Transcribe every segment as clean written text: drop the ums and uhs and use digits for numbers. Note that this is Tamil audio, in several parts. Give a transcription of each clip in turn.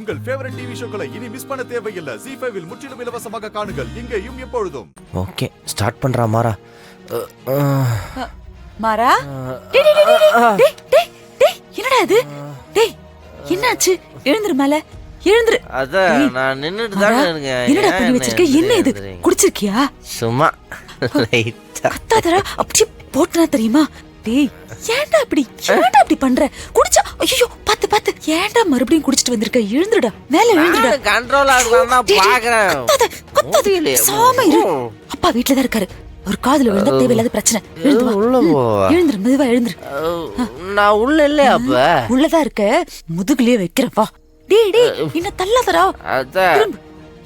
உங்கள் ஃபேவரட் டிவி ஷோக்களை இனி மிஸ் பண்ண தேவையில்லை. ZEE5 இல் முற்றிலும் இலவசமாக காணுங்கள். இங்கேயும் எப்பொழுதும். ஓகே, ஸ்டார்ட் பண்றா மாறா. மாறா, டேய் டேய் டேய் டேய் டேய் டேய் என்னடா இது? டேய் என்னாச்சு? எழுந்திரு மேல, எழுந்திரு. அத நான் நின்னுட்டு தான் இருக்கேன். என்னடா பண்ணி வச்சிருக்க? என்ன இது? குடிச்சிருக்கியா? சும்மா லைட்டா. கத்தாதடா, அப்படியே போட்டுனா தெரியுமா? டேய் ஏன்டா இப்படி பண்ற? குடிச்சா ஐயோ பாத்து பாத்து. ஏன்டா மறுபடியும் குடிச்சிட்டு வந்திருக்க? எழுந்துடா, மேல எழுந்துடா. கண்ட்ரோல் ஆகலாம்னா பாக்குறேன். கத்தாத சாம இரு. அப்பா வீட்ல தான் இருக்காரு. ஒரு காதுல விழுந்தா தேவையில்லாத பிரச்சனை. எழுந்து வா, உள்ள போ. எழுந்துரு, மெதுவா எழுந்துரு. நான் உள்ள இல்ல. அப்ப உள்ளதான் இருக்க, முதுகுலயே வைக்கிறேன் வா. டேய் டேய் என்ன தள்ளாதடா. அத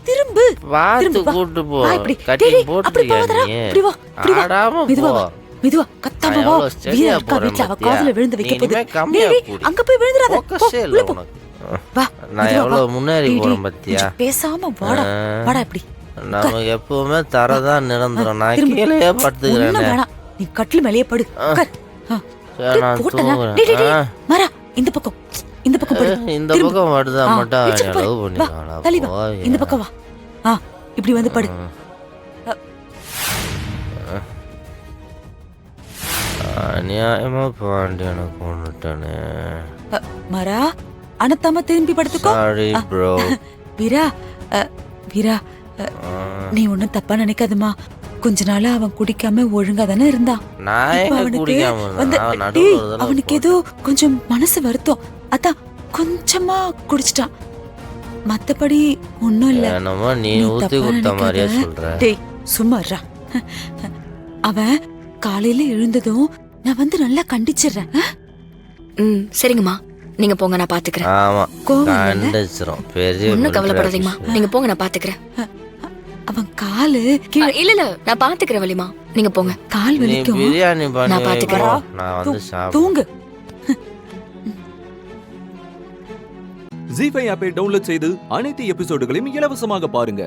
திரும்பு பாத்து கூட்டி போ. கட்டி போட்டுறியா நீ? இப்படி வா, இப்படி வா. ஆடாம மெதுவா போ. மெதுவா, கத்தாம வா. வீரா இருக்கா வீட்ல, அவ காதுல விழுந்து வைக்க போகுது. டேய் அங்க போய் விழுந்துறாத. உள்ள போ. வா, நான் எவ்வளவு முன்னேறி போறேன் பாத்தியா? பேசாம வாடா, வாடா இப்படி. நமக்கு எப்பவுமே தரதான் நிரந்தரம். நான் கீழே படுத்துக்கிறேன். நீ கட்டில் மேலேயே படு. உட்கார். நான் தூங்குறேன். மாறா, இந்த பக்கம், இந்த பக்கம் படு. இந்த பக்கம் வருதா மட்டும் அளவு பண்ணிக்கலாம். தள்ளி வா, இந்த பக்கம் வா. இப்படி வந்து படு. அநியாயமா பாண்டியனை கொண்டுட்டானே. மாறா, அனத்தாம திரும்பி படுத்துக்கோ. Sorry bro. வீரா, வீரா, நீ ஒன்னும் தப்பா நினைக்காதமா. கொஞ்ச நாளா அவன் குடிக்காம ஒழுங்கா தானே இருந்தான். அவனுக்கு ஏதோ கொஞ்சம் மனசு வருத்தம், அதான் கொஞ்சமா குடிச்சிட்டான். மத்தபடி ஒண்ணும் இல்ல. நீ ஊத்தி கொடுத்த மாதிரியே சொல்ற. டேய் சும்மாறா. அவன் காலையில எழுந்ததும் நான் வந்து நல்லா கண்டிச்சிடுறேன். சரிங்கம்மா, நீங்க போங்க, நான் பாத்துக்கிறேன். ஆமா, கண்டிச்சிரோம். பெரிய ஒண்ணும் கவலைப்படாதீங்கம்மா, நீங்க போங்க, நான் பாத்துக்கிறேன். அவன் காலு இல்ல இல்ல, நான் பாத்துக்கிறேன் வலிமா, நீங்க போங்க. கால் வலிக்கும். பிரியாணி பண்ணி நான் பாத்துக்கிறேன். நான் வந்து தூங்கு. ZEE5 ஆப்பை டவுன்லோட் செய்து அனைத்து எபிசோடுகளையும் இலவசமாக பாருங்க.